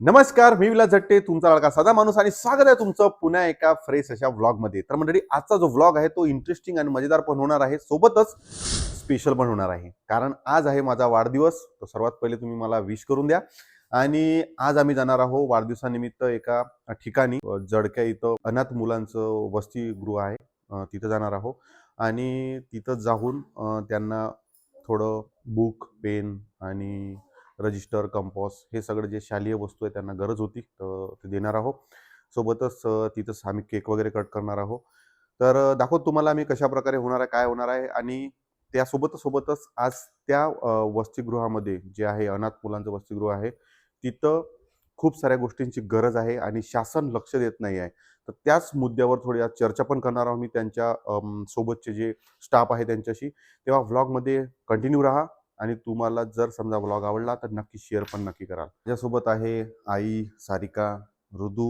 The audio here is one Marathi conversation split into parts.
नमस्कार, मी विलास झट्टे, तुमचा लाडका साधा माणूस आणि स्वागत आहे तुमचं पुन्हा एका फ्रेश अशा व्लॉगमध्ये. तर मंडळी, आजचा जो व्लॉग आहे तो इंटरेस्टिंग आणि मजेदार पण होणार आहे, सोबतच स्पेशल पण होणार आहे. कारण आज आहे माझा वाढदिवस. तर सर्वात पहिले तुम्ही मला विश करून द्या. आणि आज आम्ही जाणार आहोत वाढदिवसानिमित्त एका ठिकाणी, जडक्या इथं अनाथ मुलांचं वसतिगृह आहे. तिथं जाणार आहोत आणि तिथं जाऊन त्यांना थोडं बुक, पेन आणि रजिस्टर, कंपॉस हे सगळं जे शालेय वस्तू आहे त्यांना गरज होती, तर ते देणार आहोत. सोबतच तिथंच आम्ही केक वगैरे कट करणार आहोत. तर दाखवतो तुम्हाला आम्ही कशाप्रकारे होणार आहे, काय होणार आहे. आणि सोबतच आज त्या वसतिगृहामध्ये जे आहे अनाथ मुलांचं वसतिगृह आहे, तिथं खूप साऱ्या गोष्टींची गरज आहे आणि शासन लक्ष देत नाही आहे. तर त्याच मुद्द्यावर थोडी आज चर्चा पण करणार आहोत मी त्यांच्या सोबतचे जे स्टाफ आहे त्यांच्याशी. तेव्हा व्लॉगमध्ये कंटिन्यू राहा. आणि तुम्हाला जर समजा व्लॉग आवडला तर नक्की शेअर पण नक्की कराल. माझ्यासोबत आहे आई, सारिका, ऋदू,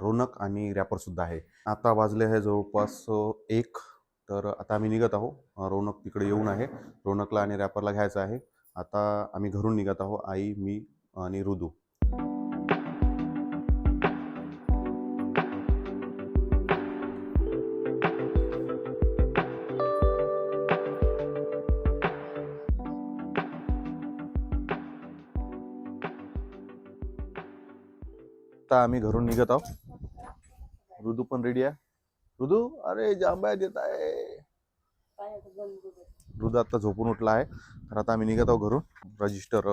रोनक आणि रॅपर सुद्धा आहे. आता वाजले आहे जवळपास 1. तर आता आम्ही निघत आहोत. रोनक तिकडे येऊन आहे. रोनकला आणि रॅपरला घ्यायचं आहे. आता आम्ही घरून निघत आहोत, आई, मी आणि ऋदू. आता आम्ही घरून निघत आहोत. ऋदू पण रेडी आहे. ऋदू, अरे जांभया देत आहे. ऋदू आता झोपून उठला आहे. तर आता आम्ही निघत आहोत घरून. रजिस्टर,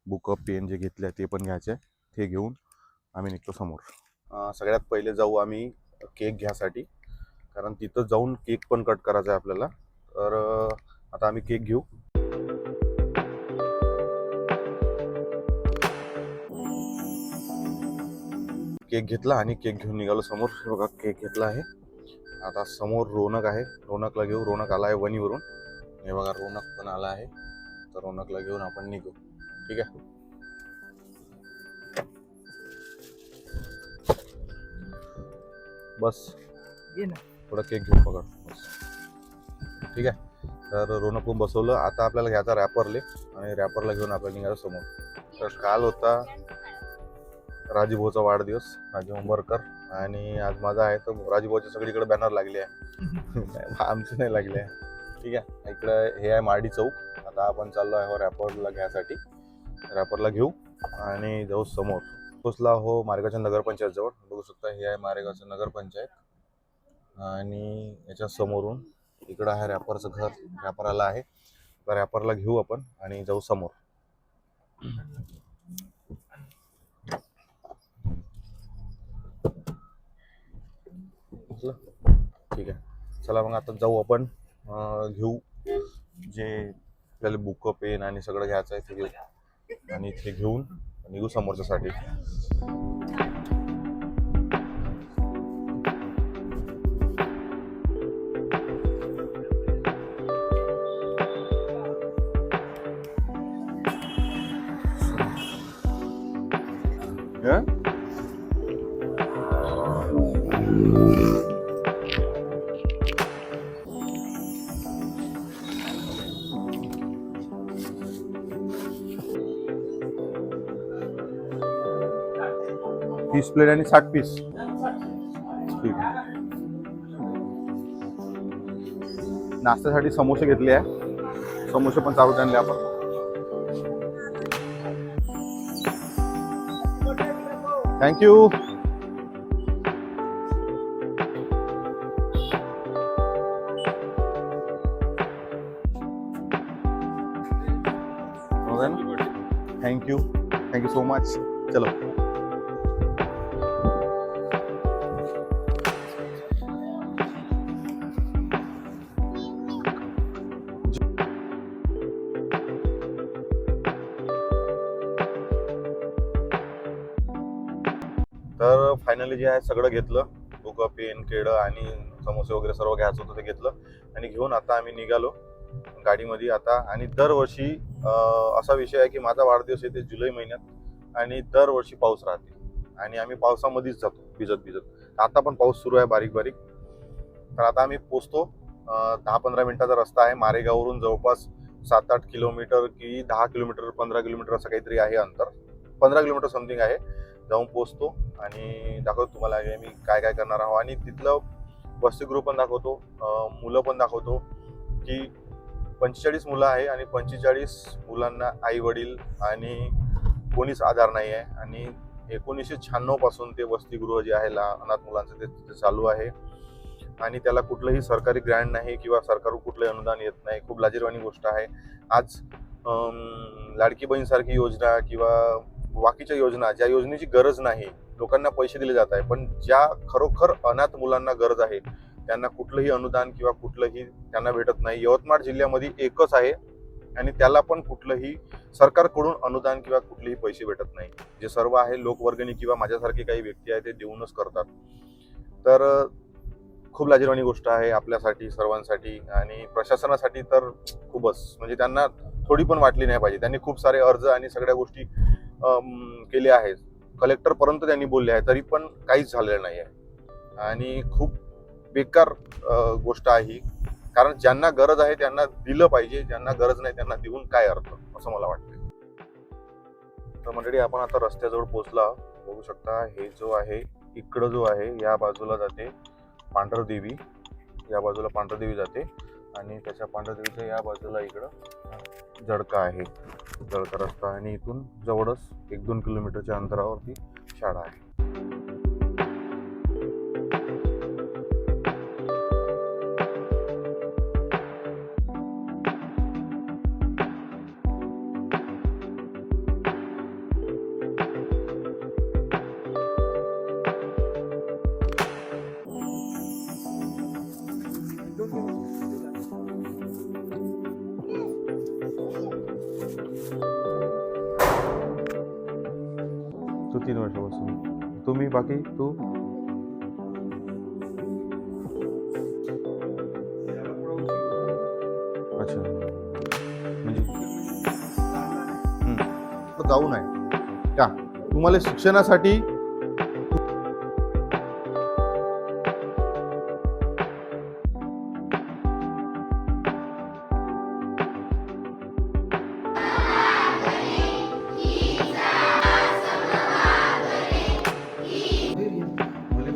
बुक, पेन जे घेतले ते पण घ्यायचे आहे. ते घेऊन आम्ही निघतो समोर. सगळ्यात पहिले जाऊ आम्ही केक घ्यासाठी, कारण तिथं जाऊन केक पण कट करायचा आहे आपल्याला. तर आता आम्ही केक घेऊ. केक घेतला आणि केक घेऊन निघालो समोर. बघा, केक घेतला आहे. आता समोर रोनक आहे, रोनकला घेऊ. रोनक आला आहे वणीवरून. हे बघा, रोनक पण आला आहे. तर रोनकला घेऊन आपण निघू. ठीक आहे. बस ये ना. थोडा केक घेऊ, पकड. बस, ठीक आहे. तर रोनक पण बसवलं. आता आपल्याला घ्यायचा रॅपरले आणि रॅपरला घेऊन आपल्याला निघायला समोर. तर काल होता राजीभाऊचा वाढदिवस, राजू उंबरकर. आणि आज माझा आहे. तर राजीभाऊच्या सगळीकडे बॅनर लागले आहे. आमचे नाही लागले आहे. ठीक आहे. इकडं हे आहे माडी चौक. आता आपण चाललो आहे रॅपरला घ्यायसाठी. रॅपरला घेऊ आणि जाऊ समोर. पोचला हो मारेगावच्या नगरपंचायत जवळ. बघू शकता, हे आहे मारेगावचं नगरपंचायत. आणि याच्या समोरून इकडं आहे रॅपरचं घर. रॅपर आला आहे. तर रॅपरला घेऊ आपण आणि जाऊ समोर. ठीक आहे, चला मग आता जाऊ आपण. घेऊ जे आपल्याला बुक, पेन आणि सगळं घ्यायचं आहे ते घेऊ. आणि ते घेऊन निघू समोरच्यासाठी. तीस प्लेट आणि 60 पीस. ठीक आहे. नाश्त्यासाठी समोसे घेतले आहे. समोसे पण चालू आणले आपण. Thank you. Thank you, thank you so much. चलो. तर फायनली जे आहे सगळं घेतलं. बुक, पेन, केळं आणि समोसे वगैरे सर्व घ्यायचं होतं ते घेतलं. आणि घेऊन आता आम्ही निघालो गाडीमध्ये आता. आणि दरवर्षी असा विषय आहे की माझा वाढदिवस येते जुलै महिन्यात आणि दरवर्षी पाऊस राहते आणि आम्ही पावसामध्येच जातो भिजत भिजत. आता पण पाऊस सुरू आहे बारीक बारीक. तर आता आम्ही पोचतो. 10-15 मिनिटाचा रस्ता आहे मारेगाववरून. जवळपास 7-8 किलोमीटर की 10 किलोमीटर 15 किलोमीटर असं काहीतरी आहे अंतर. 15 किलोमीटर समथिंग आहे. जाऊन पोहोचतो आणि दाखवतो तुम्हाला मी काय काय करणार आहोत आणि तिथलं वसतिगृह पण दाखवतो, मुलं पण दाखवतो की 45 मुलं आहे आणि 45 मुलांना आई वडील आणि कोणीच आधार नाही आहे आणि 1996 पासून ते वसतिगृह जे आहे अनाथ मुलांचं ते चालू आहे आणि त्याला कुठलंही सरकारी ग्रँट नाही किंवा सरकारकडून कुठलंही अनुदान येत नाही. खूप लाजिरवाणी गोष्ट आहे. आज लाडकी बहीण सारखी योजना किंवा बाकीच्या योजना, ज्या योजनेची गरज नाही, लोकांना पैसे दिले जात आहे, पण ज्या खरोखर अनाथ मुलांना गरज आहे त्यांना कुठलंही अनुदान किंवा कुठलंही त्यांना भेटत नाही. यवतमाळ जिल्ह्यामध्ये एकच आहे आणि त्याला पण कुठलंही सरकारकडून अनुदान किंवा कुठलेही पैसे भेटत नाही. जे सर्व आहे लोकवर्गणी किंवा माझ्यासारखे काही व्यक्ती आहे ते देऊनच करतात. तर खूप लाजिरवाणी गोष्ट आहे आपल्यासाठी सर्वांसाठी आणि प्रशासनासाठी तर खूपच, म्हणजे त्यांना थोडी पण वाटली नाही पाहिजे. त्यांनी खूप सारे अर्ज आणि सगळ्या गोष्टी केले आहेत, कलेक्टरपर्यंत त्यांनी बोलले आहे, तरी पण काहीच झालेलं नाही आहे आणि खूप बेकार गोष्ट आहे. कारण ज्यांना गरज आहे त्यांना दिलं पाहिजे, ज्यांना गरज नाही त्यांना देऊन काय अर्थ, असं मला वाटतं. तर मंडळी आपण आता रस्त्याजवळ पोहोचला. बघू शकता हे जो आहे इकडं जो आहे या बाजूला जाते पांढरदेवी, या बाजूला पांढरदेवी जाते आणि त्याच्या पांढरदेवीच्या या बाजूला इकडं जळका आहे, जळका रस्ता आणि इथून जवळच 1-2 किलोमीटरच्या अंतरावरती शाळा आहे. तू 3 वर्षापासून, तुम्ही बाकी तू अच्छा, म्हणजे जाऊ नये का तुम्हाला शिक्षणासाठी?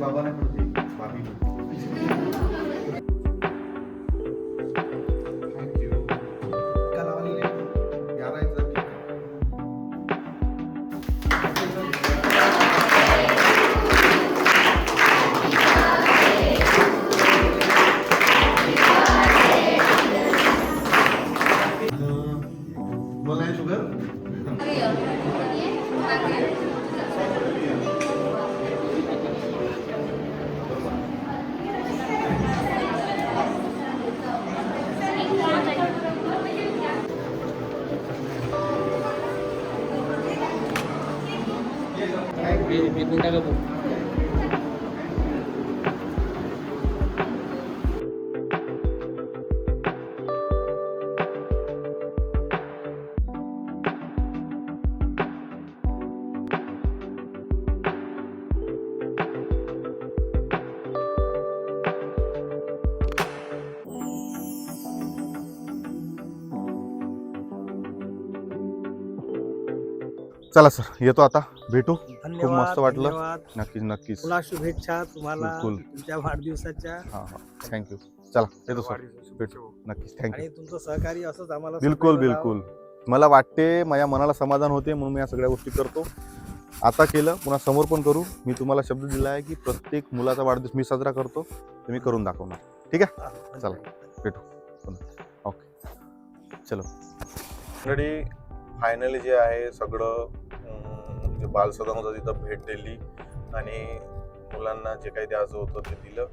बाबा नाही करते, बाबी बोला शुगर चला सर, येतो आता, भेटू. खूप मस्त वाटलं. नक्कीच नक्कीच. पुन्हा शुभेच्छा तुम्हाला बिलकुल. तुमच्या वाढदिवसाच्या. हां हां, थँक्यू. चला येतो सर, भेटू. नक्कीच, थँक्यू. आणि तुमचं सहकार्य असंच आम्हाला बिलकुल सदैव बिलकुल. मला वाटते माझ्या मनाला समाधान होते म्हणून मी या सगळ्या गोष्टी करतो. आता केलं, पुन्हा समोर पण करू. मी तुम्हाला शब्द दिला आहे की प्रत्येक मुलाचा वाढदिवस मी साजरा करतो, तुम्ही करून दाखवणार. ठीक आहे, राहावं. चला भेटू पुन्हा. ओके, चलो मंडळी. फायनली जे आहे सगळं म्हणजे बालसदनाचं तिथं भेट दिली आणि मुलांना जे काही द्यायचं होतं ते दिलं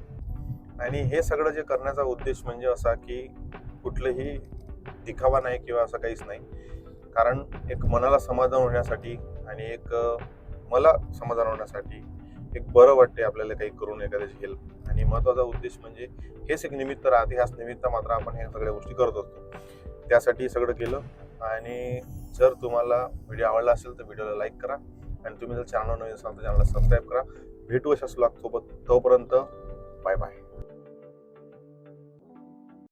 आणि हे सगळं जे करण्याचा उद्देश म्हणजे असा की कुठलंही दिखावा नाही किंवा असं काहीच नाही. कारण एक मनाला समाधान होण्यासाठी आणि एक मला समाधान होण्यासाठी एक बरं वाटते आपल्याला काही करून एखाद्याची हेल्प. आणि महत्त्वाचा उद्देश म्हणजे हेच एक निमित्त राहते, ह्याच निमित्त मात्र आपण हे सगळ्या गोष्टी करत असतो. त्यासाठी सगळं केलं. आणि जर तुम्हाला व्हिडिओ आवडला असेल तर व्हिडिओला लाईक करा आणि तुम्ही जर चॅनल नवीन असाल तर चॅनलला सबस्क्राईब करा. भेटू अशाच व्लॉग सोबत. तोपर्यंत बाय बाय.